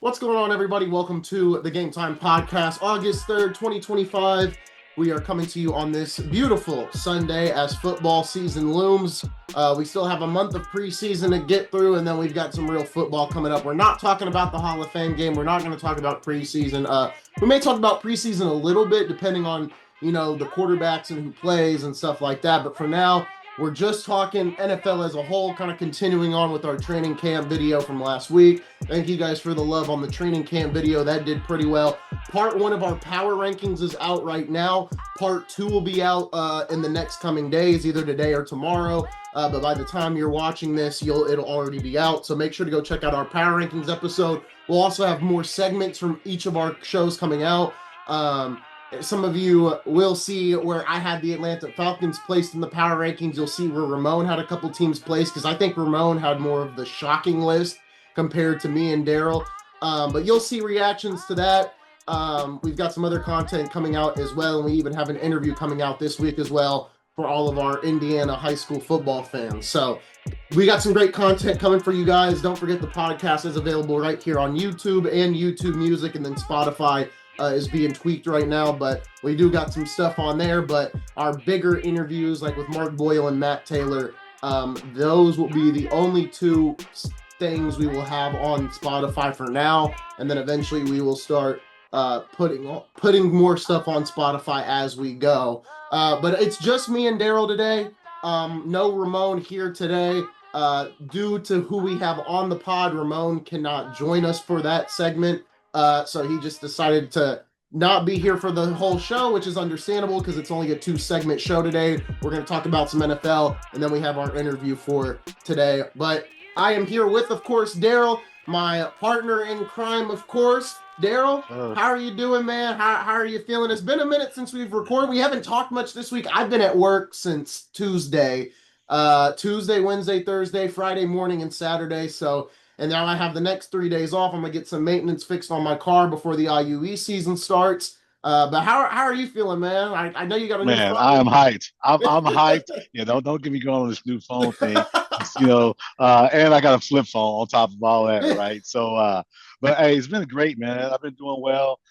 What's going on, everybody? Welcome to the Game Time Podcast, August 3rd, 2025. We are coming to you on this beautiful Sunday as football season looms. We still have a month of preseason to get through, and then we've got some real football coming up. We're not talking about the Hall of Fame game. We're not going to talk about preseason. We may talk about preseason a little bit, depending on, the quarterbacks and who plays and stuff like that. But for now, we're just talking NFL as a whole, kind of continuing on with our training camp video from last week. Thank you guys for the love on the training camp video. That did pretty well. Part one of our power rankings is out right now. Part two will be out in the next coming days, either today or tomorrow. But by the time you're watching this, it'll already be out. So make sure to go check out our power rankings episode. We'll also have more segments from each of our shows coming out. Some of you will see where I had the Atlanta Falcons placed in the power rankings. You'll see where Ramon had a couple teams placed, because I think Ramon had more of the shocking list compared to me and Daryl. But you'll see reactions to that. We've got some other content coming out as well, and we even have an interview coming out this week as well for all of our Indiana high school football fans. So we got some great content coming for you guys. Don't forget the podcast is available right here on YouTube and YouTube Music, and then Spotify is being tweaked right now, but we do got some stuff on there. But our bigger interviews, like with Mark Boyle and Matt Taylor, those will be the only two things we will have on Spotify for now, and then eventually we will start putting more stuff on Spotify as we go. But it's just me and Daryl today. No Ramon here today. Due to who we have on the pod, Ramon cannot join us for that segment. So he just decided to not be here for the whole show, which is understandable because it's only a 2-segment show today. We're going to talk about some NFL, and then we have our interview for today. But I am here with, of course, Daryl, my partner in crime, of course. Daryl, how are you doing, man? How are you feeling? It's been a minute since we've recorded. We haven't talked much this week. I've been at work since Tuesday. Tuesday, Wednesday, Thursday, Friday morning, and Saturday. And now I have the next 3 days off. I'm gonna get some maintenance fixed on my car before the IUE season starts. But how are you feeling, man? I know you got a new Man, I phone. am hyped. I'm hyped. Don't get me going on this new phone thing. And I got a flip phone on top of all that, right? But hey, it's been great, man. I've been doing well.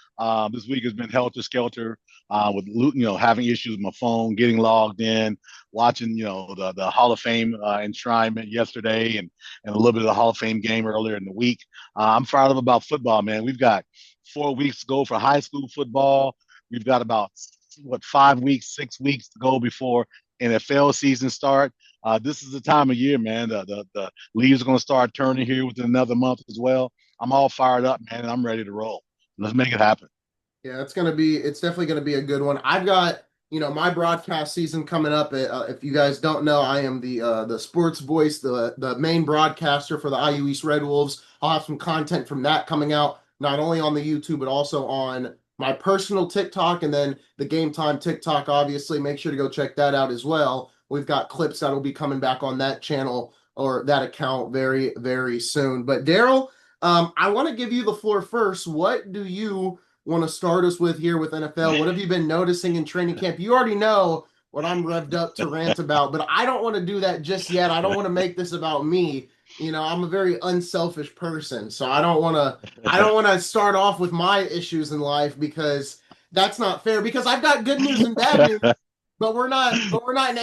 This week has been helter skelter with having issues with my phone, getting logged in, watching the Hall of Fame enshrinement yesterday, and a little bit of the Hall of Fame game earlier in the week. I'm fired up about football, man. We've got 4 weeks to go for high school football. We've got about 5 weeks, 6 weeks to go before NFL season start. This is the time of year, man. The leaves are going to start turning here within another month as well. I'm all fired up, man, and I'm ready to roll. Let's make it happen. Yeah, it's definitely gonna be a good one. I've got, my broadcast season coming up. If you guys don't know, I am the sports voice, the main broadcaster for the IU East Red Wolves. I'll have some content from that coming out, not only on the YouTube, but also on my personal TikTok, and then the Game Time TikTok. Obviously, make sure to go check that out as well. We've got clips that'll be coming back on that channel or that account very, very soon. But Daryl, I want to give you the floor first. What do you want to start us with here with NFL? What have you been noticing in training camp? You already know what I'm revved up to rant about, but I don't want to do that just yet. I don't want to make this about me. I'm a very unselfish person, so I don't want to start off with my issues in life, because that's not fair, because I've got good news and bad news. But we're not in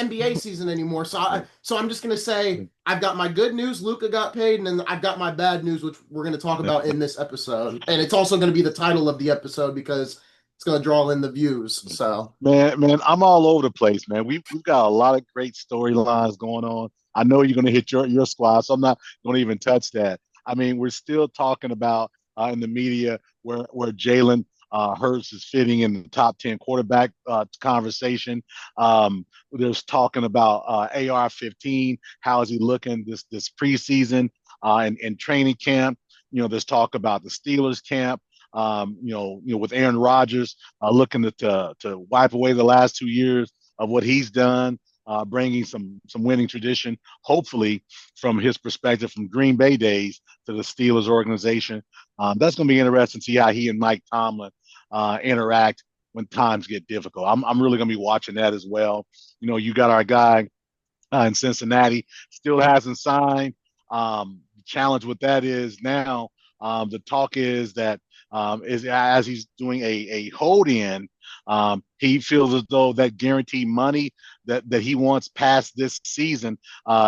NBA season anymore. So I'm just gonna say I've got my good news. Luka got paid, and then I've got my bad news, which we're gonna talk about in this episode. And it's also gonna be the title of the episode because it's gonna draw in the views. So Man, I'm all over the place, man. We've got a lot of great storylines going on. I know you're going to hit your squad, so I'm not going to even touch that. I mean, we're still talking about in the media where Jalen Hurts is fitting in the top 10 quarterback conversation. There's talking about AR-15. How is he looking this preseason and training camp? There's talk about the Steelers camp. With Aaron Rodgers looking to wipe away the last 2 years of what he's done, bringing some winning tradition, hopefully from his perspective from Green Bay days to the Steelers organization. That's going to be interesting to see how he and Mike Tomlin interact when times get difficult. I'm really going to be watching that as well. You got our guy in Cincinnati, still hasn't signed. The challenge with that is now The talk is that is as he's doing a hold in, he feels as though that guaranteed money that he wants past this season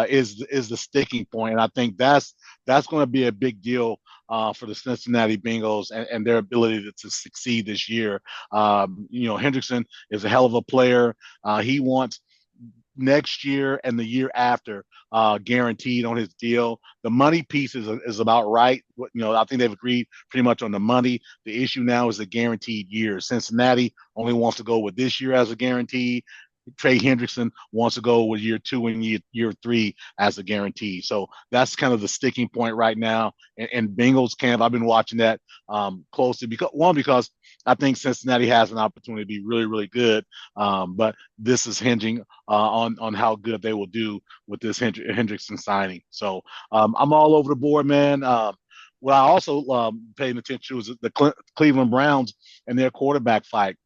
is the sticking point, and I think that's going to be a big deal for the Cincinnati Bengals and their ability to succeed this year. Hendrickson is a hell of a player. He wants next year and the year after guaranteed on his deal. The money piece is about right. I think they've agreed pretty much on the money. The issue now is the guaranteed year. Cincinnati only wants to go with this year as a guarantee. Trey Hendrickson wants to go with year 2 and year 3 as a guarantee. So that's kind of the sticking point right now. And Bengals camp, I've been watching that closely because I think Cincinnati has an opportunity to be really, really good. But this is hinging on how good they will do with this Hendrickson signing. So I'm all over the board, man. What I also paying attention to is the Cleveland Browns and their quarterback fight.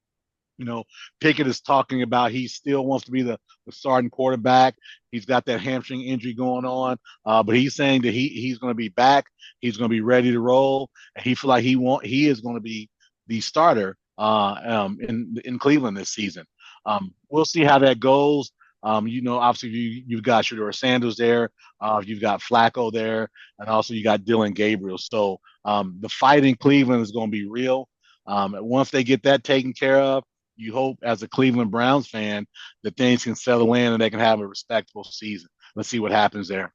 Pickett is talking about he still wants to be the starting quarterback. He's got that hamstring injury going on, but he's saying that he's going to be back. He's going to be ready to roll. And he feel like he is going to be the starter in Cleveland this season. We'll see how that goes. Obviously you've got Shedeur Sanders there, you've got Flacco there, and also you got Dylan Gabriel. So the fight in Cleveland is going to be real. Once they get that taken care of, you hope as a Cleveland Browns fan that things can settle in and they can have a respectable season. Let's see what happens there.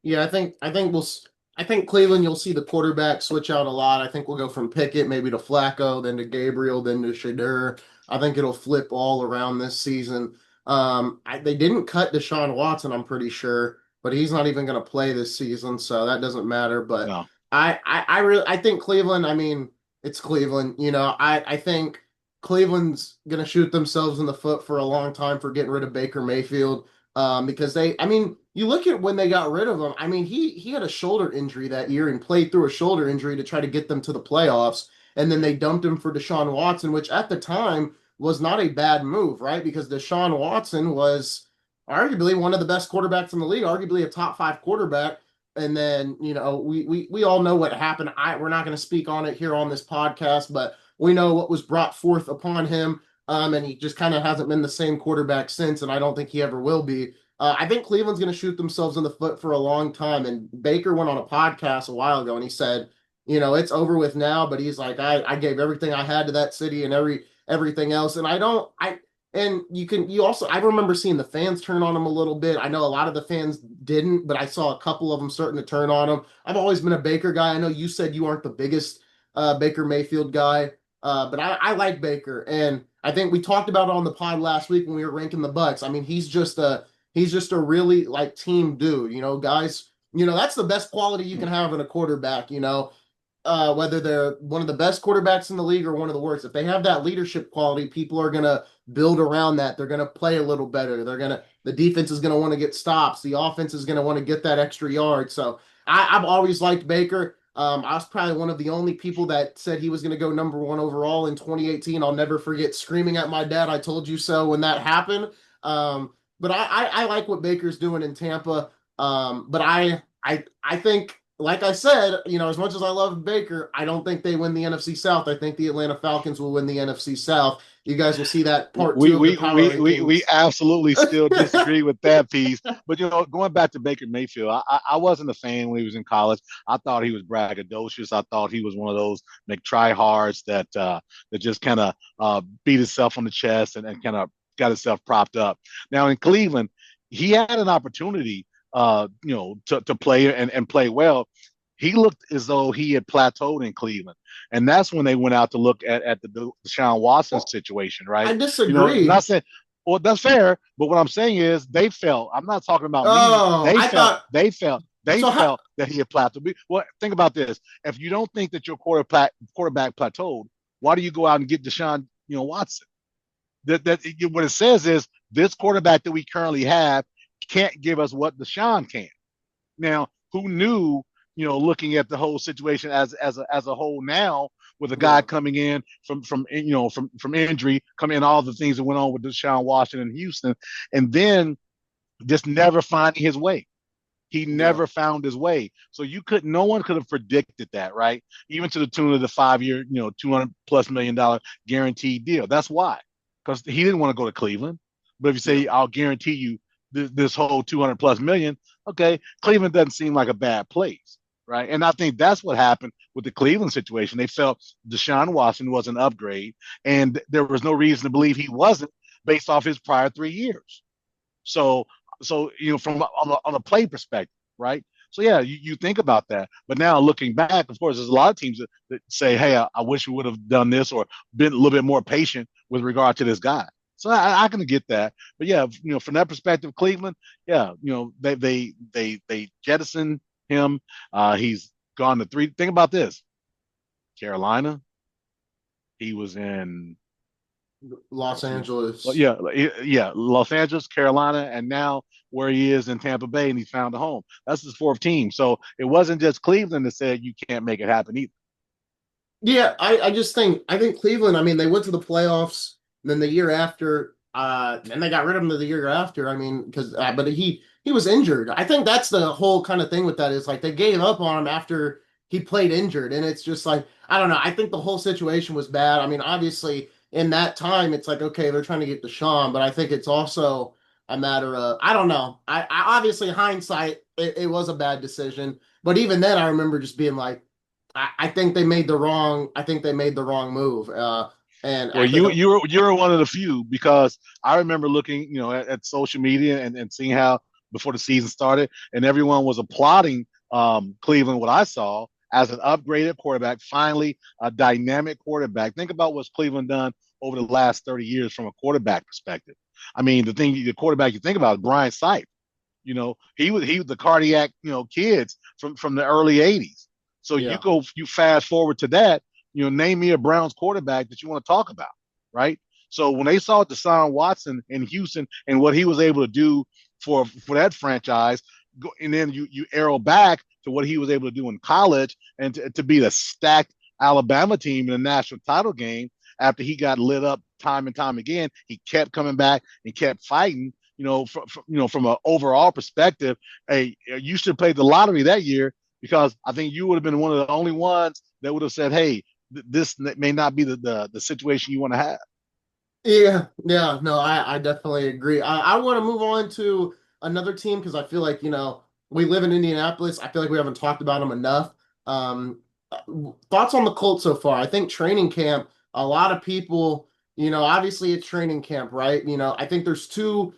Yeah, I think Cleveland, you'll see the quarterback switch out a lot. I think we'll go from Pickett maybe to Flacco, then to Gabriel, then to Shedeur. I think it'll flip all around this season. They didn't cut Deshaun Watson, I'm pretty sure, but he's not even going to play this season, so that doesn't matter. But No. I think Cleveland. I mean, it's Cleveland. I think Cleveland's going to shoot themselves in the foot for a long time for getting rid of Baker Mayfield. Because you look at when they got rid of him. I mean, he had a shoulder injury that year and played through a shoulder injury to try to get them to the playoffs. And then they dumped him for Deshaun Watson, which at the time was not a bad move, right? Because Deshaun Watson was arguably one of the best quarterbacks in the league, arguably a top 5 quarterback. And then, we all know what happened. We're not going to speak on it here on this podcast, but we know what was brought forth upon him. And he just kind of hasn't been the same quarterback since, and I don't think he ever will be. I think Cleveland's going to shoot themselves in the foot for a long time. And Baker went on a podcast a while ago, and he said, it's over with now. But he's like, I gave everything I had to that city and everything else. And I remember seeing the fans turn on him a little bit. I know a lot of the fans didn't, but I saw a couple of them starting to turn on him. I've always been a Baker guy. I know you said you aren't the biggest Baker Mayfield guy, but I like Baker, and I think we talked about it on the pod last week when we were ranking the Bucks. I mean, he's just a really like team dude, guys. That's the best quality you can have in a quarterback. Whether they're one of the best quarterbacks in the league or one of the worst. If they have that leadership quality, people are gonna build around that. They're gonna play a little better. The defense is gonna want to get stops. The offense is gonna want to get that extra yard. So I've always liked Baker. I was probably one of the only people that said he was going to go number 1 overall in 2018. I'll never forget screaming at my dad, "I told you so," when that happened. But I like what Baker's doing in Tampa. But I think, like I said, as much as I love Baker, I don't think they win the NFC South. I think the Atlanta Falcons will win the NFC South. You guys will see that part 2 of the power rankings. We absolutely still disagree with that piece. But going back to Baker Mayfield, I wasn't a fan when he was in college. I thought he was braggadocious. I thought he was one of those try-hards that just kind of beat himself on the chest and kind of got himself propped up. Now in Cleveland, he had an opportunity, to play and play well. He looked as though he had plateaued in Cleveland. And that's when they went out to look at the Deshaun Watson situation, right? I disagree. Not saying, well, that's fair, but what I'm saying is they felt. I'm not talking about me. They felt that he had plateaued. Well, think about this. If you don't think that your quarterback plateaued, why do you go out and get Deshaun, Watson? That what it says is this quarterback that we currently have can't give us what Deshaun can. Now, who knew? Looking at the whole situation as a whole now, with a guy coming in from injury, coming in, all the things that went on with Deshaun Watson in Houston, and then just never finding his way. He Yeah. never found his way. So no one could have predicted that, right? Even to the tune of the 5 year, 200+ million guaranteed deal. That's why, because he didn't want to go to Cleveland. But if you Yeah. say, I'll guarantee you this whole 200+ million, okay, Cleveland doesn't seem like a bad place, right? And I think that's what happened with the Cleveland situation. They felt Deshaun Watson was an upgrade, and there was no reason to believe he wasn't based off his prior 3 years. So, from on a play perspective, right? So yeah, you think about that. But now looking back, of course, there's a lot of teams that say, "Hey, I wish we would have done this or been a little bit more patient with regard to this guy." So I can get that. But yeah, from that perspective, Cleveland, yeah, they jettison him. He's gone to three. Think about this: Carolina. He was in Los Well, Angeles. yeah, Los Angeles, Carolina, and now where he is in Tampa Bay, and he's found a home. That's his fourth team. So it wasn't just Cleveland that said you can't make it happen either. Yeah, I think Cleveland, I mean, they went to the playoffs, and then the year after, and they got rid of him the year after. I mean, because but he was injured. I think that's the whole kind of thing with that is like they gave up on him after he played injured, and it's just like I don't know. I think the whole situation was bad. I mean, obviously in that time, it's like okay, they're trying to get Deshaun, but I think it's also a matter of I don't know. I obviously hindsight, it was a bad decision, but even then, I remember just being like. I think they made the wrong. I think they made the wrong move. And Well, I think, you were one of the few because I remember looking, at social media and seeing how before the season started, and everyone was applauding Cleveland. What I saw as an upgraded quarterback, finally a dynamic quarterback. Think about what's Cleveland done over the last 30 years from a quarterback perspective. I mean, the quarterback you think about is Brian Sipe. He was the cardiac, kids from the early '80s. So yeah, you fast forward to that, name me a Browns quarterback that you want to talk about, right? So when they saw Deshaun Watson in Houston and what he was able to do for that franchise, and then you arrow back to what he was able to do in college and to beat a stacked Alabama team in a national title game after he got lit up time and time again, he kept coming back and kept fighting. From an overall perspective, hey, you should have played the lottery that year because I think you would have been one of the only ones that would have said, "Hey, this may not be the situation you want to have." yeah. No, I definitely agree. I want to move on to another team because I feel like we live in Indianapolis. I feel like we haven't talked about them enough. Um, Thoughts on the Colts so far? I think training camp. A lot of people, obviously it's training camp, right? I think there's two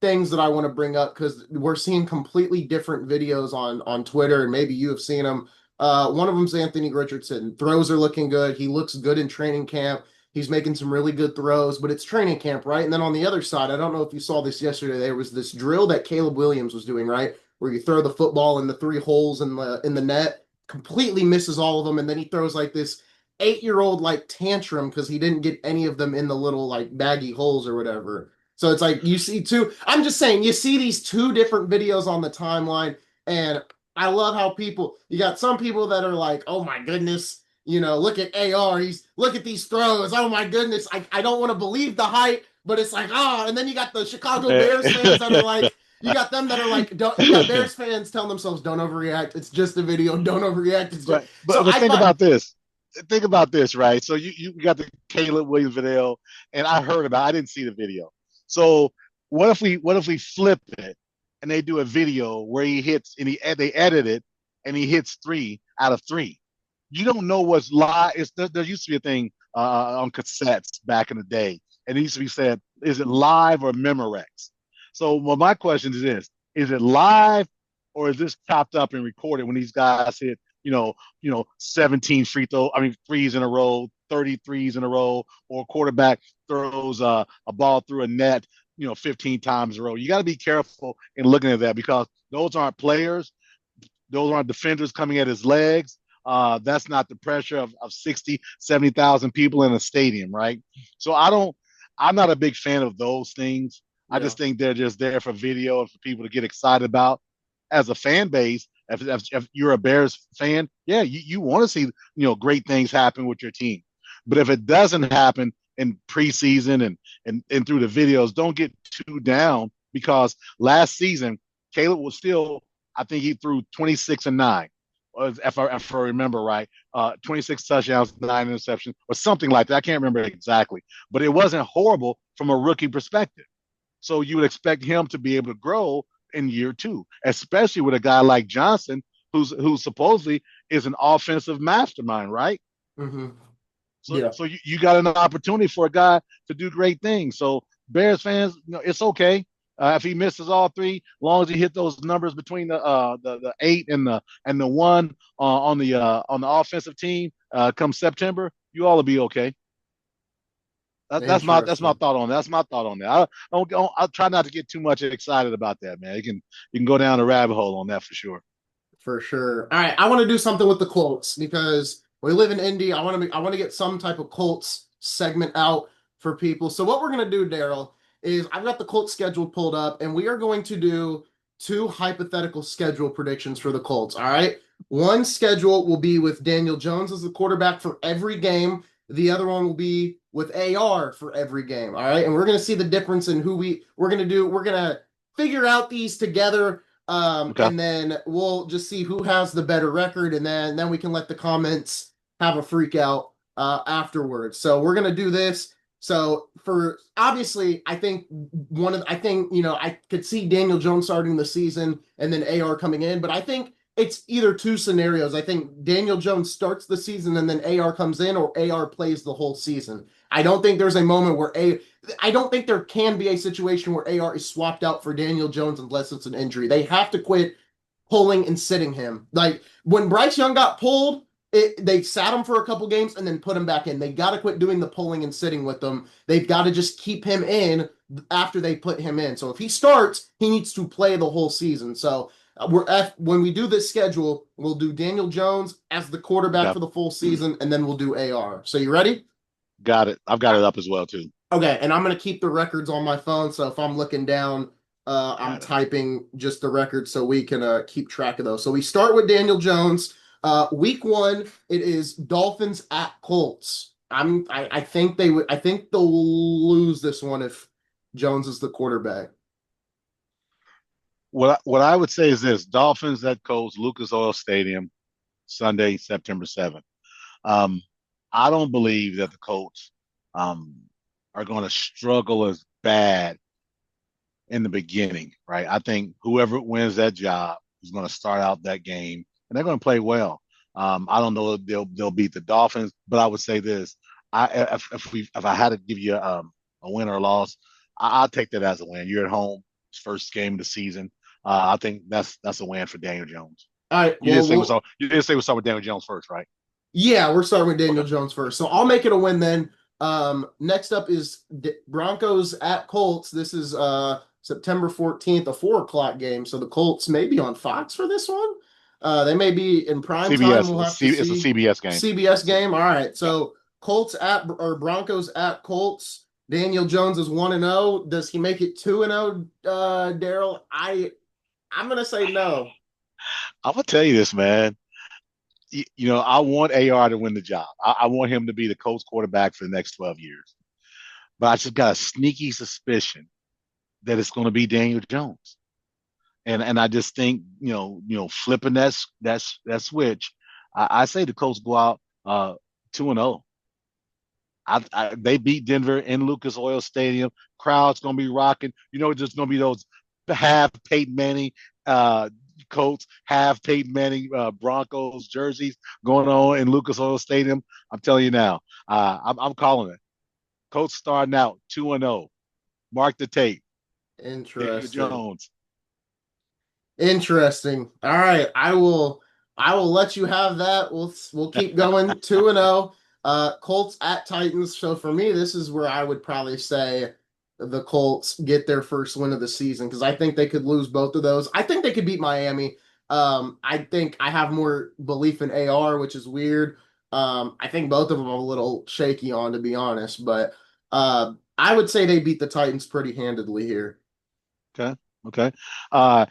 things that I want to bring up because we're seeing completely different videos on Twitter, and maybe you have seen them. One of them's Anthony Richardson. Throws are looking good. He looks good in training camp. He's making some really good throws, but it's training camp, right? And then on the other side, I don't know if you saw this yesterday. There was this drill that Caleb Williams was doing, right, where you throw the football in the three holes in the net, completely misses all of them, and then he throws like this 8-year-old like tantrum because he didn't get any of them in the little like baggy holes or whatever. So it's like you see two. I'm just saying you see these two different videos on the timeline, and I love how you got some people that are like, "Oh my goodness, look at AR. Look at these throws. Oh my goodness, I don't want to believe the hype, but it's like and then you got the Chicago Bears fans that are like, you got them that are like, don't. You got Bears fans telling themselves, "Don't overreact. It's just a video. Don't overreact. It's just." but So but but I think thought, about this. Think about this, right? So you got the Caleb Williams video, and I heard about. I didn't see the video. So what if we flip it and they do a video where he hits and they edit it and he hits 3 out of 3. You don't know what's live. There used to be a thing on cassettes back in the day, and it used to be said, "Is it live or Memorex?" So, well, my question is this: Is it live or is this chopped up and recorded when these guys hit, 17 threes in a row, 33s in a row, or a quarterback throws a ball through a net, 15 times in a row? You got to be careful in looking at that because those aren't players. Those aren't defenders coming at his legs. That's not the pressure of 60, 70,000 people in a stadium, right? So I'm not a big fan of those things. I yeah. just think they're just there for video and for people to get excited about. As a fan base, if you're a Bears fan, yeah, you want to see great things happen with your team. But if it doesn't happen in preseason and through the videos, don't get too down because last season Caleb was still, I think he threw 26-9, if I remember right. 26 touchdowns, 9 interceptions, or something like that. I can't remember exactly, but it wasn't horrible from a rookie perspective. So you would expect him to be able to grow in year two, especially with a guy like Johnson, who supposedly is an offensive mastermind, right? Hmm. So Yeah. so you got an opportunity for a guy to do great things. So Bears fans, it's okay. If he misses all three, as long as he hit those numbers between the 8 and the 1 on the offensive team, come September, you all will be okay. That's my Interesting. thought on that. That's my thought on that. I'll try not to get too much excited about that, man. You can go down a rabbit hole on that for sure. For sure. All right, I want to do something with the Colts because we live in Indy. I want to get some type of Colts segment out for people. So what we're gonna do, Daryl, is I've got the Colts schedule pulled up, and we are going to do two hypothetical schedule predictions for the Colts. All right. One schedule will be with Daniel Jones as the quarterback for every game. The other one will be with AR for every game. All right. And we're gonna see the difference in who we're gonna do. We're gonna figure out these together, Okay, and then we'll just see who has the better record, and then we can let the comments have a freak out afterwards. So we're gonna do this. So for obviously, I think I could see Daniel Jones starting the season and then AR coming in, but I think it's either two scenarios. I think Daniel Jones starts the season and then AR comes in, or AR plays the whole season. I don't think there's a moment where I don't think there can be a situation where AR is swapped out for Daniel Jones unless it's an injury. They have to quit pulling and sitting him. Like when Bryce Young got pulled, they sat him for a couple games and then put him back in. They got to quit doing the pulling and sitting with them. They've got to just keep him in after they put him in. So if he starts, he needs to play the whole season. So when we do this schedule, we'll do Daniel Jones as the quarterback okay, for the full season, and then we'll do AR. So you ready? got it. I've got it up as well too. Okay, and I'm gonna keep the records on my phone, so if I'm looking down, I'm Got it. typing just the records so we can keep track of those. So we start with Daniel Jones. Week one, it is Dolphins at Colts. I think I think they'll lose this one if Jones is the quarterback. What I would say is this: Dolphins at Colts, Lucas Oil Stadium, Sunday, September 7th. Um, I don't believe that the Colts um, are going to struggle as bad in the beginning, right? I think whoever wins that job is going to start out that game, and they're going to play well. I don't know if they'll beat the Dolphins, but I would say this: if I had to give you a win or a loss, I'll take that as a win. You're at home, first game of the season. I think that's a win for Daniel Jones. All right, You didn't well, say what's up. You didn't say what's up with Daniel Jones first, right? yeah, we're starting with Daniel Okay. Jones first. So I'll make it a win then. Next up is Broncos at Colts. This is September 14th, a 4 o'clock game. So the Colts may be on Fox for this one. They may be in prime time. CBS. We'll have to It's a see. CBS game. CBS See, game. All right. yeah. So Colts at or Broncos at Colts. Daniel Jones is 1-0. Does he make it 2-0, Daryl? I'm gonna say no. I'm gonna tell you this, man. I want AR to win the job. I want him to be the Colts quarterback for the next 12 years. But I just got a sneaky suspicion that it's going to be Daniel Jones. And I just think, flipping that switch, I say the Colts go out 2-0. They beat Denver in Lucas Oil Stadium. Crowd's gonna be rocking. There's gonna be those half Peyton Manning uh, Colts, half Peyton Manning Broncos jerseys going on in Lucas Oil Stadium. I'm telling you now, I'm calling it. Colts starting out 2-0. Mark the tape. Daniel Interesting. Jones. Interesting. All right, I will let you have that. We'll keep going 2-0. Colts at Titans. So for me, this is where I would probably say the Colts get their first win of the season because I think they could lose both of those. I think they could beat Miami. I think I have more belief in AR, which is weird. I think both of them I'm a little shaky on, to be honest, but I would say they beat the Titans pretty handedly here. Okay. Okay. Uh,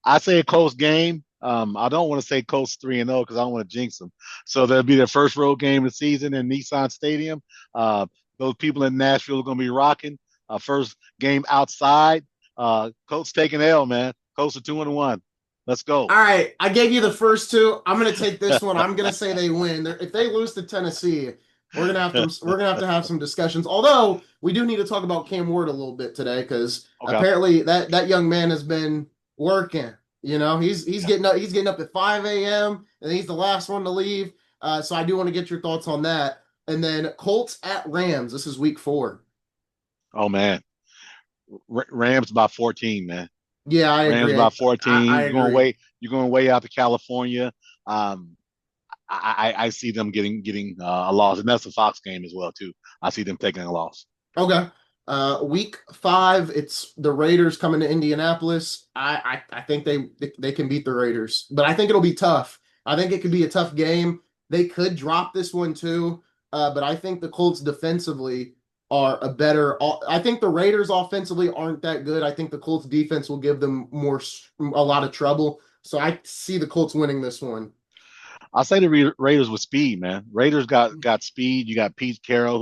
I say a close game. I don't want to say Colts 3-0 because I don't want to jinx them. So that'll be their first road game of the season in Nissan Stadium. Those people in Nashville are going to be rocking. First game outside. Colts taking L, man. Colts are 2-1. Let's go. All right, I gave you the first two. I'm gonna take this one. I'm gonna say they win. If they lose to Tennessee, we're gonna have some discussions. Although we do need to talk about Cam Ward a little bit today because Okay. apparently that young man has been working. He's Yeah. getting up at 5 a.m. and he's the last one to leave. So I do want to get your thoughts on that. And then Colts at Rams. This is week 4. Oh man, Rams by 14, man. Yeah, I Rams agree. by I 14. agree. You're going way out to California. Um, I see them getting a loss, and that's a Fox game as well too. I see them taking a loss. Okay. Week 5, it's the Raiders coming to Indianapolis. I think they can beat the Raiders, but I think it'll be tough. I think it could be a tough game. They could drop this one too, but I think the Colts defensively are a better. I think the Raiders offensively aren't that good. I think the Colts defense will give them a lot of trouble. So I see the Colts winning this one. I say the Raiders with speed, man. Raiders got speed. You got Pete Carroll,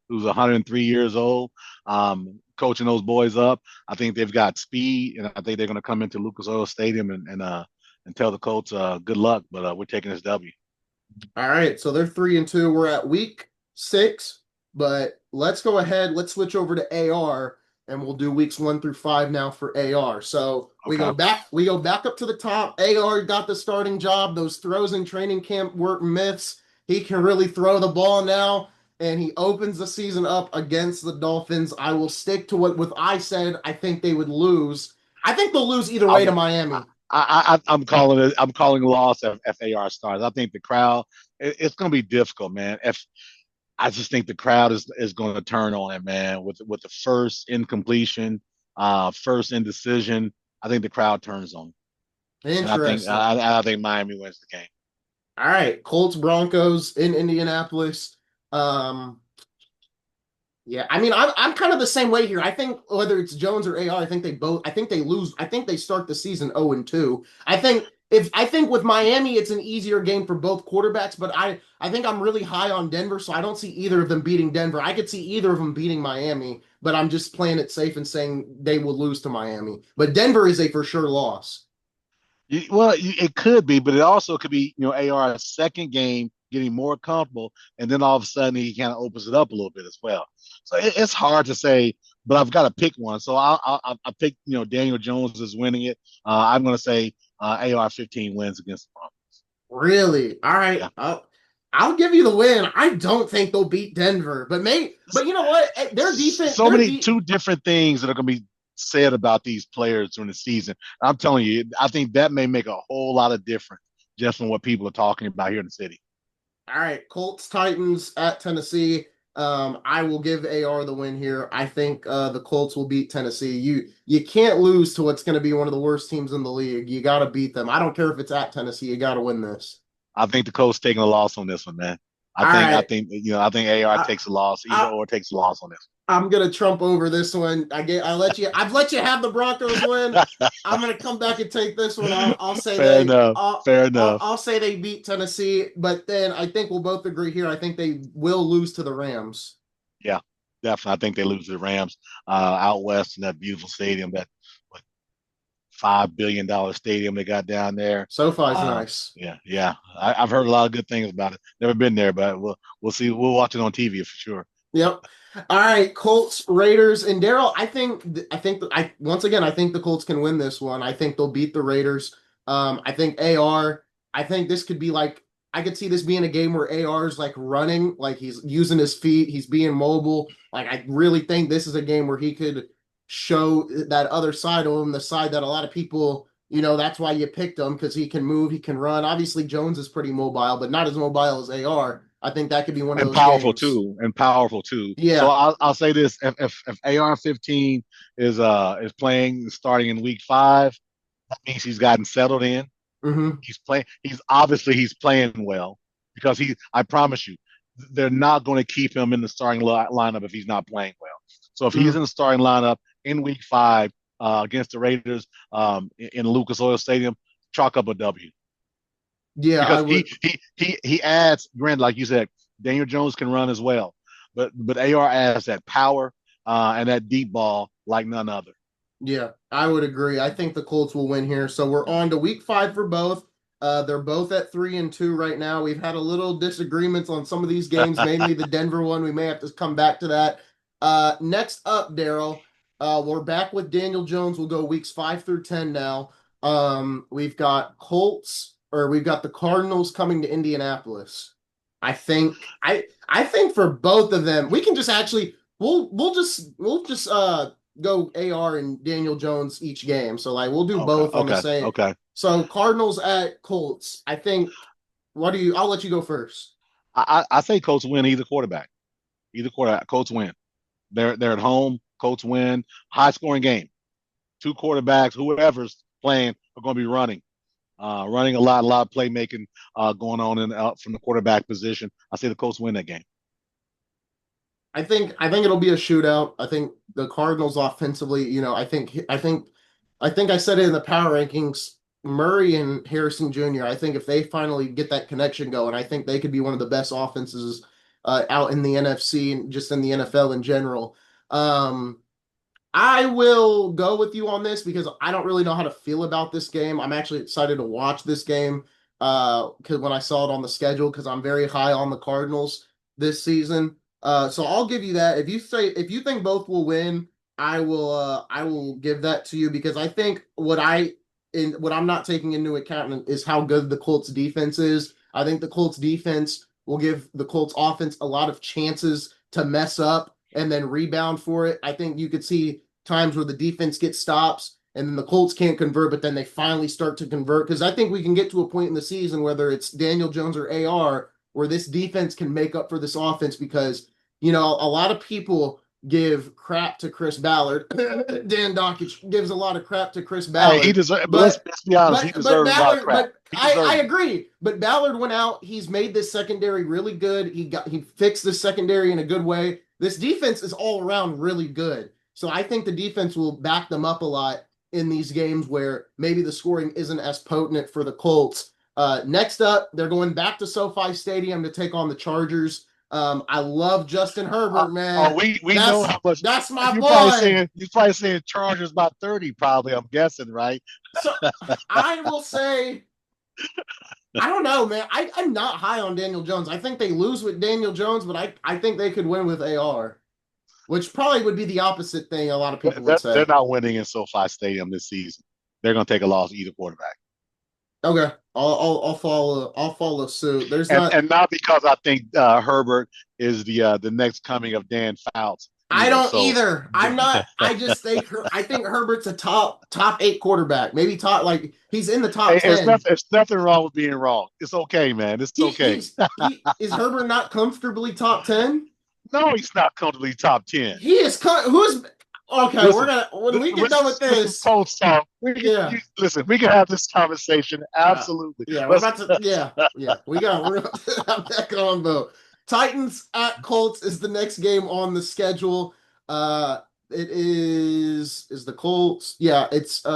who's 103 years old, coaching those boys up. I think they've got speed, and I think they're going to come into Lucas Oil Stadium and tell the Colts good luck. But we're taking this W. All right, so they're 3-2. We're at week 6, but let's go ahead. Let's switch over to AR, and we'll do weeks 1 through 5 now for AR. So we go Okay. back. We go back up to the top. AR got the starting job. Those throws in training camp weren't myths. He can really throw the ball now, and he opens the season up against the Dolphins. I will stick to what with I said. I think they would lose. I think they'll lose either way I'm to Miami. I'm calling it. I'm calling loss if AR starts. I think the crowd. It's going to be difficult, man. If I just think the crowd is going to turn on it, man. With the first incompletion, first indecision, I think the crowd turns on, and Interesting. I think Miami wins the game. All right, Colts Broncos in Indianapolis. Um, yeah, I mean, I'm kind of the same way here. I think whether it's Jones or AR, I think they both. I think they lose. I think they start the season 0-2. I think with Miami, it's an easier game for both quarterbacks. But I think I'm really high on Denver, so I don't see either of them beating Denver. I could see either of them beating Miami, but I'm just playing it safe and saying they will lose to Miami. But Denver is a for sure loss. It could be, but it also could be, AR's second game getting more comfortable, and then all of a sudden he kind of opens it up a little bit as well. So it's hard to say, but I've got to pick one. So I pick, Daniel Jones is winning it. I'm going to say AR 15 wins against the Broncos. Really? All right. Yeah. I'll give you the win. I don't think they'll beat Denver, but you know what? Their defense, So many two different things that are going to be said about these players during the season. I'm telling you, I think that may make a whole lot of difference just from what people are talking about here in the city. all right, Colts Titans at Tennessee. I will give AR the win here. I think the Colts will beat Tennessee. You can't lose to what's going to be one of the worst teams in the league. You got to beat them. I don't care if it's at Tennessee. You got to win this. I think the coach taking a loss on this one, man. All right. I think AR I, takes a loss, either I, or takes a loss on this. I'm gonna trump over this one. I've let you have the Broncos win. I'm gonna come back and take this one. I'll say Fair enough. Fair enough. I'll say they beat Tennessee, but then I think we'll both agree here. I think they will lose to the Rams. Yeah, definitely. I think they lose to the Rams out west in that beautiful stadium, that what, $5 billion stadium they got down there. SoFi's nice. Yeah. I've heard a lot of good things about it. Never been there, but we'll see. We'll watch it on TV for sure. Yep. All right, Colts, Raiders, and Daryl. I once again I think the Colts can win this one. I think they'll beat the Raiders. I think AR. I think this could be like I could see this being a game where AR is like running, like he's using his feet, he's being mobile. Like I really think this is a game where he could show that other side of him, the side that a lot of people, that's why you picked him because he can move, he can run. Obviously, Jones is pretty mobile, but not as mobile as AR. I think that could be one of And those powerful games. too, and powerful too. So Yeah. I'll say this: if AR 15 is playing starting in week 5, that means he's gotten settled in. Mm-hmm. He's playing. He's playing well because I promise you, they're not going to keep him in the starting lineup if he's not playing well. So if he's in the starting lineup in week 5 against the Raiders in Lucas Oil Stadium, chalk up a W. Yeah, I Because would. he adds, Grant, like you said, Daniel Jones can run as well, but AR adds that power and that deep ball like none other. Yeah, I would agree. I think the Colts will win here. So we're on to week 5 for both. They're both at 3-2 right now. We've had a little disagreements on some of these games, mainly the Denver one. We may have to come back to that. Next up, Daryl, we're back with Daniel Jones. We'll go weeks 5 through 10 now. We've got the Cardinals coming to Indianapolis. I think for both of them, we can just actually we'll just go AR and Daniel Jones each game. So like we'll do Okay, both on the okay, same. okay. So Cardinals at Colts. I think I'll let you go first. I say Colts win either quarterback. Either quarterback, Colts win. They're at home. Colts win. High scoring game. Two quarterbacks, whoever's playing, are going to be running. Running a lot of playmaking going on from the quarterback position. I say the Colts win that game. I think it'll be a shootout. I think the Cardinals offensively, I said it in the power rankings. Murray and Harrison Jr. I think if they finally get that connection going, I think they could be one of the best offenses out in the NFC and just in the NFL in general. Um, I will go with you on this because I don't really know how to feel about this game. I'm actually excited to watch this game because when I saw it on the schedule, because I'm very high on the Cardinals this season. So I'll give you that. If you think both will win, I will give that to you because I think what I'm not taking into account is how good the Colts defense is. I think the Colts defense will give the Colts offense a lot of chances to mess up and then rebound for it. I think you could see times where the defense gets stops and then the Colts can't convert, but then they finally start to convert. Because I think we can get to a point in the season, whether it's Daniel Jones or AR, where this defense can make up for this offense because, a lot of people give crap to Chris Ballard. Dan Dockich gives a lot of crap to Chris Hey, he Ballard. deserves. But let's, But let's be honest, he but deserves a lot of Ballard, crap. but He I deserves it. agree. But Ballard went out. He's made this secondary really good. He fixed this secondary in a good way. This defense is all around really good. So I think the defense will back them up a lot in these games where maybe the scoring isn't as potent for the Colts. Next up, they're going back to SoFi Stadium to take on the Chargers. I love Justin Herbert, Oh, man. we know That's how much. that's my You probably boy. saying you probably saying Chargers about 30, probably. I'm guessing, right? So I will say I don't know, man. I'm not high on Daniel Jones. I think they lose with Daniel Jones, but I think they could win with AR, which probably would be the opposite thing a lot of people would They're say. not winning in SoFi Stadium this season. They're going to take a loss either quarterback, Okay, I'll follow suit. There's and not. and not because I think Herbert is the next coming of Dan Fouts I either. don't So either. I'm not. I think Herbert's a top 8 quarterback. Maybe top like he's in the top hey, 10. there's nothing wrong with being wrong. It's okay, man. It's He okay. he's he is Herbert not comfortably top 10? No, he's not comfortably top 10. He is who's okay, we're Listen, gonna when we get done with this is this. post talk. Yeah. Listen. We can have this conversation. Uh, Absolutely. yeah, we're Let's. about to. Yeah, yeah, we're gonna have that combo. Titans at Colts is the next game on the schedule. It is the Colts. Yeah, it's I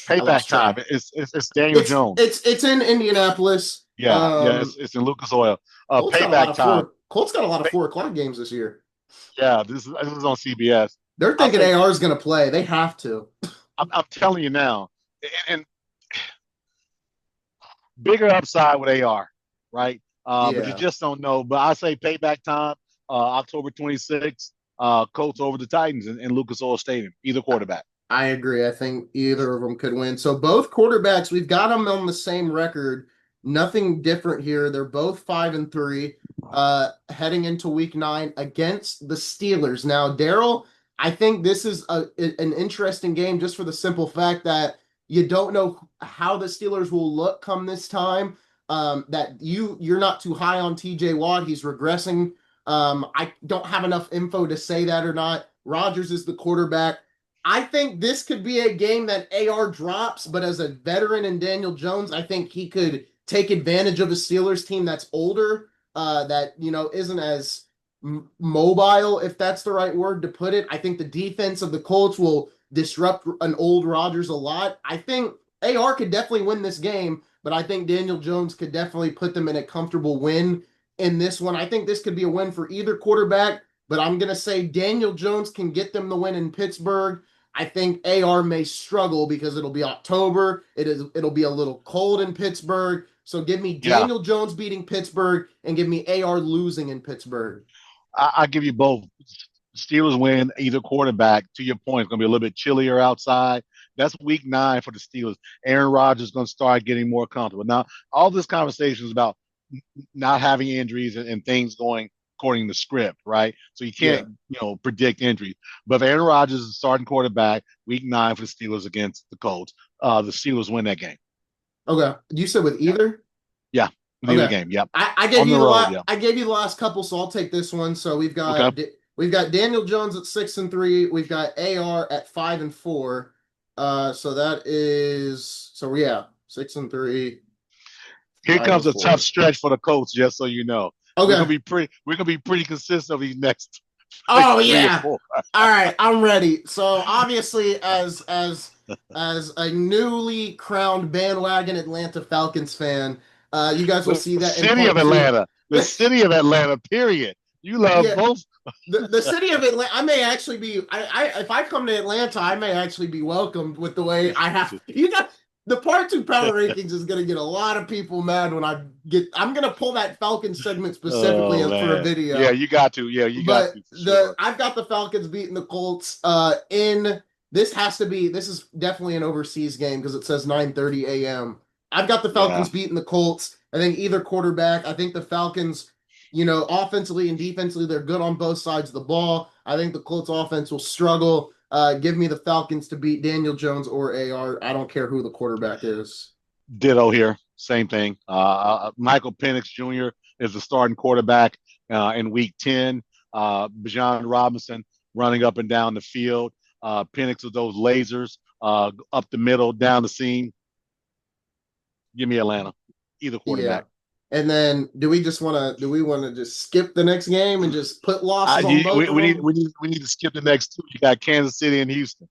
Payback lost time. track. It's Daniel It's Jones. it's it's in Indianapolis. Yeah. It's in Lucas Oil. Payback time. Colts got a lot of 4 o'clock games this year. Yeah, this is on CBS. They're I'll thinking say AR is gonna play. They have to. I'm telling you now, and bigger upside with AR, right? But you Yeah. just don't know. But I say payback time, October 26th. Colts over the Titans in Lucas Oil Stadium. Either quarterback. I agree. I think either of them could win. So both quarterbacks, we've got them on the same record. Nothing different here. They're both 5-3, heading into week 9 against the Steelers. Now, Daryl, I think this is an interesting game just for the simple fact that you don't know how the Steelers will look come this time. That you're not too high on TJ Watt. He's regressing. I don't have enough info to say that or not. Rodgers is the quarterback. I think this could be a game that AR drops, but as a veteran in Daniel Jones, I think he could take advantage of a Steelers team that's older, that isn't as mobile, if that's the right word to put it. I think the defense of the Colts will disrupt an old Rodgers a lot. I think AR could definitely win this game, but I think Daniel Jones could definitely put them in a comfortable win in this one. I think this could be a win for either quarterback, but I'm going to say Daniel Jones can get them the win in Pittsburgh. I think AR may struggle because it'll be October. It'll be a little cold in Pittsburgh. So give me Yeah, Daniel Jones beating Pittsburgh and give me AR losing in Pittsburgh. I give you both. Steelers win either quarterback. To your point, it's going to be a little bit chillier outside. That's week 9 for the Steelers. Aaron Rodgers is going to start getting more comfortable. Now, all this conversation is about not having injuries and things going according to script, right? So you Yeah. can't, predict injuries. But if Aaron Rodgers is starting quarterback week 9 for the Steelers against the Colts, the Steelers win that game. Okay. You said with Yeah, either? yeah, either Okay. game. Yep, I gave on you the the road. Yeah. I gave you the last couple, so I'll take this one. So Okay. we've got Daniel Jones at 6-3. We've got AR at 5-4. So that is so yeah, 6-3, Here five comes and a tough four. stretch for the Colts, just so you know. We're Okay. gonna be pretty. We're gonna be pretty consistent these next Oh three or yeah. four. All right, I'm ready. So obviously, as a newly crowned bandwagon Atlanta Falcons fan, you guys will The see that in city of part two. Atlanta. The city of Atlanta. Period. You love Yeah, both. the city of Atlanta. I may actually be. I if I come to Atlanta, I may actually be welcomed with the way I have. You got the part two power rankings is gonna get a lot of people mad when I get. I'm gonna pull that Falcons segment specifically Oh for a man. Yeah, video. you got to. Yeah, you got But to for the sure. I've got the Falcons beating the Colts. In this is definitely an overseas game because it says 9:30 a.m. I've got the Yeah. Falcons beating the Colts. I think either quarterback. I think the Falcons, offensively and defensively, they're good on both sides of the ball. I think the Colts offense will struggle. Give me the Falcons to beat Daniel Jones or AR. I don't care who the quarterback is. Ditto here. Same thing. Michael Penix Jr. is the starting quarterback in Week 10. Bijan Robinson running up and down the field. Penix with those lasers up the middle, down the seam. Give me Atlanta. Either Yeah. quarterback. And then do we want to just skip the next game and just put losses on You, both of we need them? we need to skip the next two. You got Kansas City and Houston.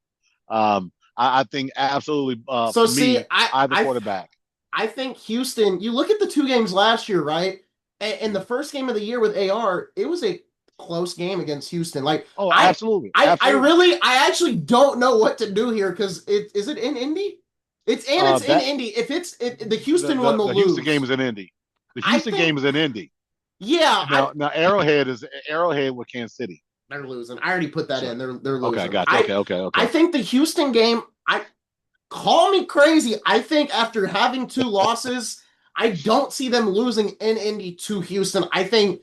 I think absolutely So for see, me, either quarterback. I think Houston, you look at the two games last year, right? And the first game of the year with AR, it was a close game against Houston. Like Oh, absolutely, absolutely. I actually don't know what to do here because is it in Indy? It's in That Indy. If the Houston one will the Houston game lose. is in Indy. The I Houston game think is in Indy. yeah, Now Arrowhead is Arrowhead with Kansas City. they're losing. I already put that So in. They're okay, losing. gotcha. Okay, okay, I okay. think the Houston game, I call me crazy. I think after having two losses, I don't see them losing in Indy to Houston. I think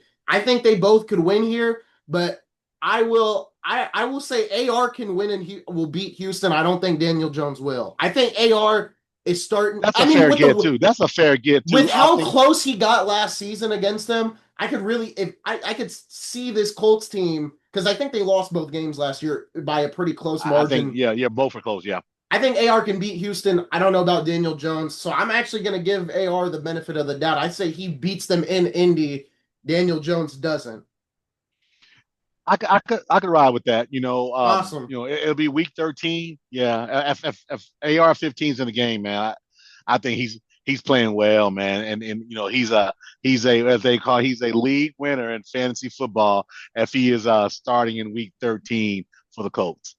they both could win here, but I will say AR can win and will beat Houston. I don't think Daniel Jones will. I think AR is starting. That's I a mean, fair get too. That's a fair get with too. I how think close he got last season against them, I could really if I could see this Colts team because I think they lost both games last year by a pretty close I think margin. yeah, both are close. Yeah. I think AR can beat Houston. I don't know about Daniel Jones, so I'm actually going to give AR the benefit of the doubt. I say he beats them in Indy. Daniel Jones doesn't. I could ride with that. Awesome. It'll be week 13. Yeah, if AR 15's in the game, man, I think he's playing well, man, and he's a as they call he's a league winner in fantasy football if he is starting in week 13 for the Colts.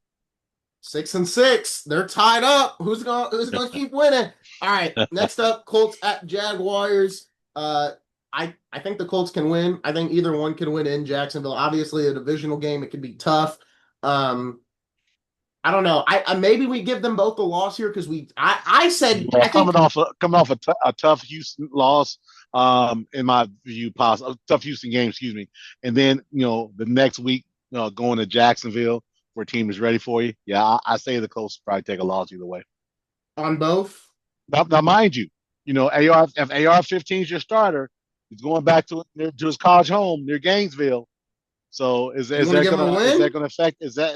6-6. They're tied up. Who's gonna keep winning? All right. Next up, Colts at Jaguars. I think the Colts can win. I think either one can win in Jacksonville. Obviously, a divisional game, it could be tough. Um, I don't know. I maybe we give them both a loss here because I said Yeah, I think coming off a tough Houston loss, in my view, possible tough Houston game, excuse me, and then the next week, going to Jacksonville where a team is ready for you. Yeah, I say the Colts probably take a loss either way. on both. Now mind you, AR if AR 15 is your starter, he's going back to his college home near Gainesville. So Do you want to give them a is that win? gonna affect is that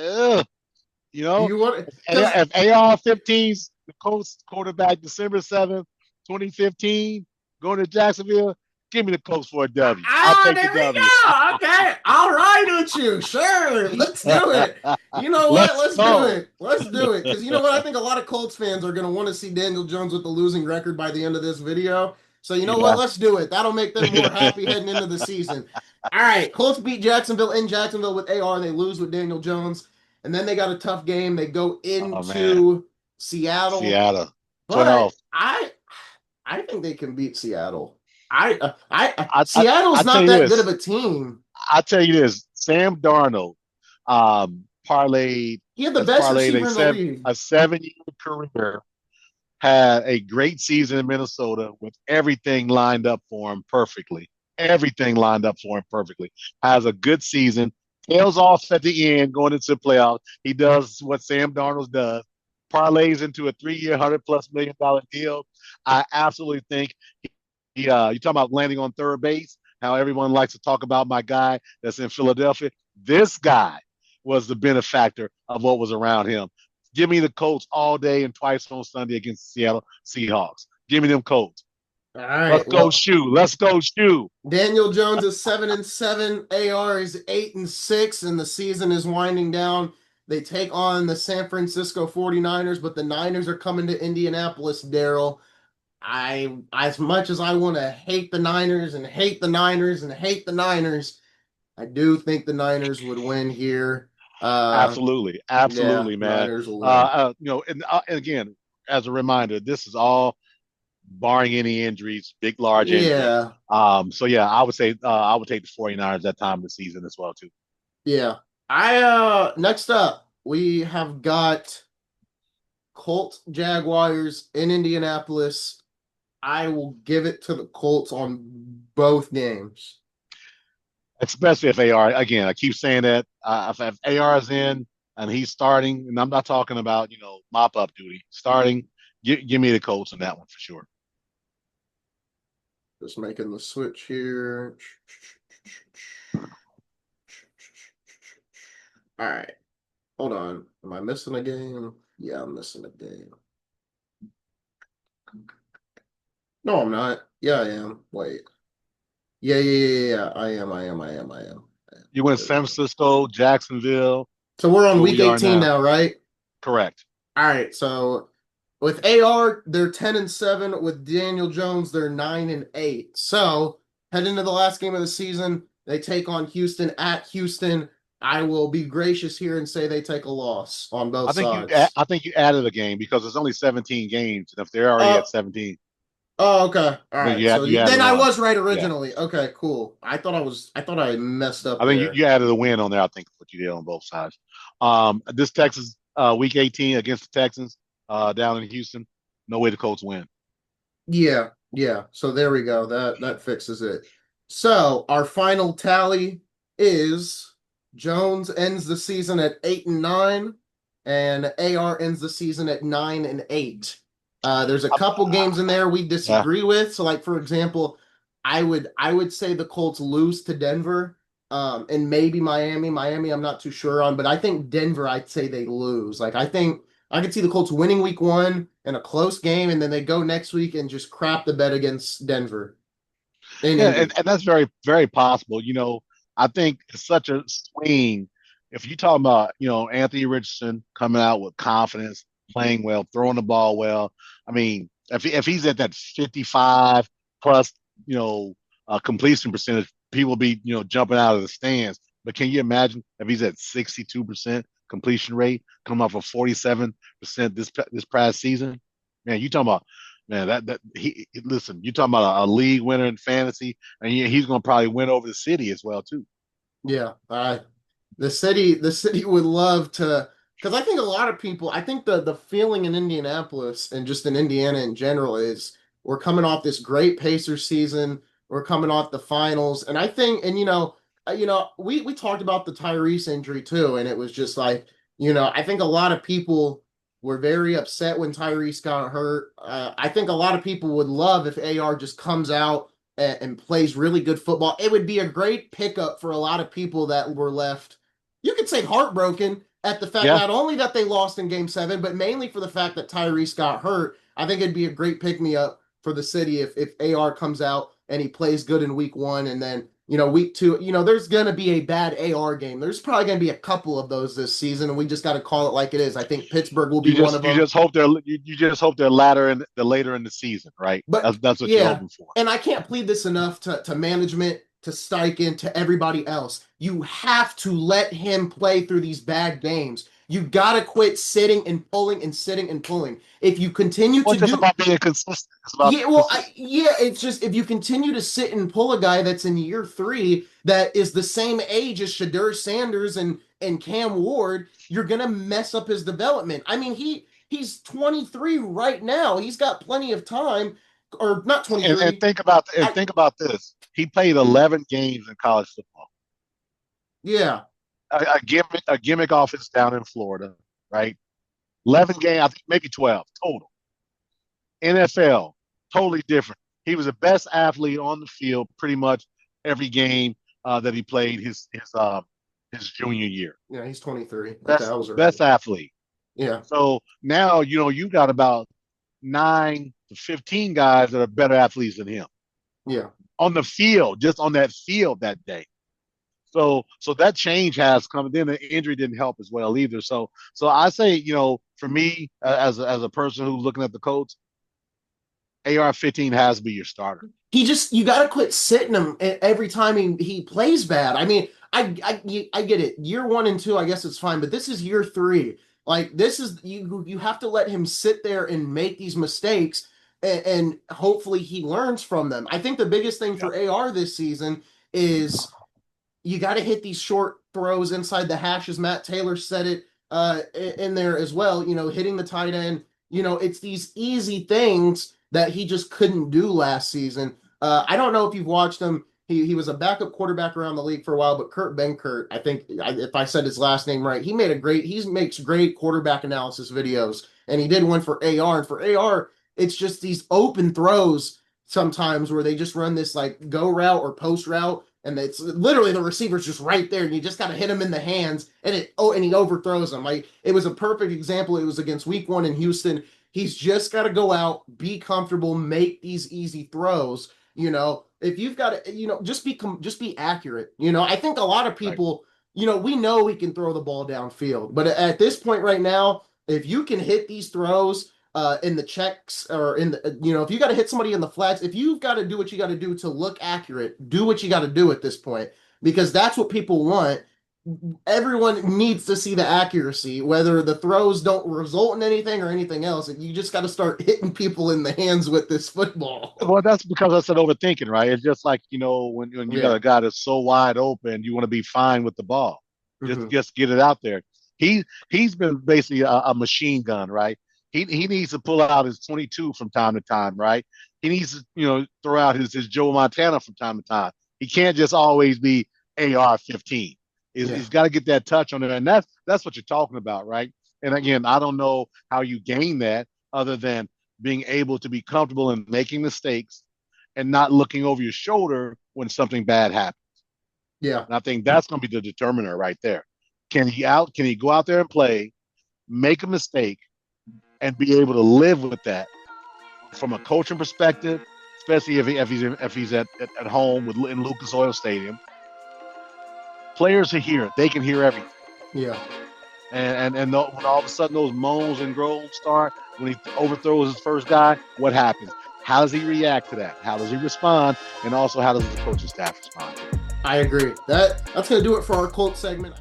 Do you want because if AR 15's the Colts quarterback December 7th, 2015, going to Jacksonville, give me the Colts for a W. I'll take the there we W. go. Okay, I'll ride with you. Sure, let's do it. You know what? Let's Let's do go. it. Let's do it. Because you know what? I think a lot of Colts fans are going to want to see Daniel Jones with the losing record by the end of this video. So you know what? Yeah. Let's do it. That'll make them more happy heading into the season. All right, Colts beat Jacksonville in Jacksonville with AR. They lose with Daniel Jones. and then they got a tough game. They go Oh man, into Seattle, Seattle, but 12. I think they can beat Seattle. I, I Seattle's I tell not you that good of this. a team. I tell you this. Sam Darnold, parlayed He had the has best parlayed receiver in the league. a 7 year career, had a great season in Minnesota with everything lined up for him perfectly. Everything lined up for him perfectly. Has a good season. Tails off at the end going into the playoffs. He does what Sam Darnold does. Parlays into a 3 year, $100+ million deal. I absolutely think you talking about landing on third base, how everyone likes to talk about my guy that's in Philadelphia. This guy was the benefactor of what was around him. Give me the Colts all day and twice on Sunday against the Seattle Seahawks. Give me them Colts. All Let's right. go Well, shoe. Let's go shoe. Daniel Jones is 7-7. AR is 8-6, and the season is winding down. They take on the San Francisco 49ers, but the Niners are coming to Indianapolis, Daryl. As much as I want to hate the Niners and hate the Niners and hate the Niners, I do think the Niners would win here. Absolutely, Yeah, absolutely, man. Niners will win. And again, as a reminder, this is all barring any injuries, big, large injuries. Yeah, So yeah, I would say I would take the 49ers that time of the season as well too. yeah. Next up, we have got Colts Jaguars in Indianapolis. I will give it to the Colts on both games. Especially if AR, again, I keep saying that if AR is in and he's starting, and I'm not talking about mop up duty, starting, give me the Colts on that one for sure. Just making the switch here. All right. Hold on. Am I missing a game? Yeah, I'm missing a game. No, I'm not. Yeah, I am. Wait. Yeah. I am. You went There we San go. Francisco, Jacksonville, So we're on where week we are 18 now. now, right? Correct. All right. So with AR, they're 10-7. With Daniel Jones, they're 9-8. So head into the last game of the season. They take on Houston at Houston. I will be gracious here and say they take a loss on both sides. I think you added a game because there's only 17 games, and if they're already Uh, at 17, oh, okay. All then right. So you then added I one. was right Yeah, originally. Okay, cool. I thought I messed up I think there. you added a win on there. I think what you did on both sides. This Texas week 18 against the Texans down in Houston, no way the Colts win. Yeah. So there we go. That fixes it. So our final tally is Jones ends the season at 8-9, and AR ends the season at 9-8. There's a couple games in there we Yeah, disagree with. So, like for example, I would say the Colts lose to Denver, and maybe Miami. Miami, I'm not too sure on, but I think Denver, I'd say they lose. Like I think I could see the Colts winning week one in a close game, and then they go next week and just crap the bed against Denver in yeah, Indy. and that's very very possible. I think it's such a swing. If you talk about Anthony Richardson coming out with confidence, playing well, throwing the ball well. I mean, if he's at that 55 plus, completion percentage, people will be jumping out of the stands. But can you imagine if he's at 62% completion rate, coming off of 47% this past season? Man, you talking about man that he listen. You talking about a league winner in fantasy, and he's going to probably win over the city as well too. Yeah, the city would love to, because I think a lot of people, I think the feeling in Indianapolis and just in Indiana in general is we're coming off this great Pacers season, we're coming off the finals, and I think, and we talked about the Tyrese injury too, and it was just like, I think a lot of people were very upset when Tyrese got hurt. I think a lot of people would love if AR just comes out and plays really good football. It would be a great pickup for a lot of people that were left, you could say, heartbroken at the fact Yeah, not only that they lost in game seven, but mainly for the fact that Tyrese got hurt. I think it'd be a great pick me up for the city if AR comes out and he plays good in week one, and then week two, there's gonna be a bad AR game. There's probably gonna be a couple of those this season, and we just got to call it like it is. I think Pittsburgh will be one of you them. just hope you just hope they're later in the season, right? But That's what you're yeah, hoping for. and I can't plead this enough to management, to Steichen, to everybody else. You have to let him play through these bad games. You got to quit sitting and pulling and sitting and pulling. If you continue Well, to just do, about being consistent. It's about yeah, being well, consistent. it's just if you continue to sit and pull a guy that's in year three that is the same age as Shadur Sanders and Cam Ward, you're gonna mess up his development. I mean, he's 23 right now. He's got plenty of time, or not And 23. I think about this. He played 11 games in college football. Yeah, A gimmick offense down in Florida, right? 11 games, I think maybe 12 total. NFL, totally different. He was the best athlete on the field pretty much every game that he played his junior year. yeah, he's 23. Okay, I Best was right. best athlete. Yeah, So now you got about 9 to 15 guys that are better athletes than him yeah. on the field, just on that field that day. So that change has come. Then the injury didn't help as well either. So I say, for me as a person who's looking at the Colts, AR-15 has to be your starter. You got to quit sitting him every time he plays bad. I mean, I get it. Year one and two, I guess it's fine, but this is year three. Like this is you have to let him sit there and make these mistakes, and hopefully he learns from them. I think the biggest thing Yeah. for AR this season is you got to hit these short throws inside the hashes. Matt Taylor said it in there as well. Hitting the tight end. It's these easy things that he just couldn't do last season. I don't know if you've watched him. He was a backup quarterback around the league for a while, but Kurt Benkert, I think if I said his last name right, he makes great quarterback analysis videos, and he did one for AR. And for AR, it's just these open throws sometimes where they just run this like go route or post route, and it's literally the receiver's just right there, and you just got to hit him in the hands, and he overthrows them. Like it was a perfect example. It was against Week 1 in Houston. He's just got to go out, be comfortable, make these easy throws. If you've got to, just be accurate. I think a lot of Right. people, we know we can throw the ball downfield, but at this point right now, if you can hit these throws in the checks or in the, if you got to hit somebody in the flats, if you've got to do what you got to do to look accurate, do what you got to do at this point because that's what people want. Everyone needs to see the accuracy, whether the throws don't result in anything or anything else. You just got to start hitting people in the hands with this football. Well, that's because I said overthinking, right? It's just like, when you got Yeah. a guy that's so wide open, you want to be fine with the ball. Just Hmm. just get it out there. He's been basically a machine gun, right? He needs to pull out his 22 from time to time, right? He needs to, throw out his Joe Montana from time to time. He can't just always be AR-15. He's Yeah. got to get that touch on it, and that's what you're talking about, right? And again, I don't know how you gain that other than being able to be comfortable in making mistakes and not looking over your shoulder when something bad happens. Yeah. And I think that's going to be the determiner right there. Can he go out there and play, make a mistake, and be able to live with that from a coaching perspective, especially if he's at home in Lucas Oil Stadium. Players are here; they can hear everything. Yeah. When all of a sudden those moans and groans start, when he overthrows his first guy, what happens? How does he react to that? How does he respond? And also, how does the coaching staff respond to it? I agree. That's gonna do it for our Colts segment.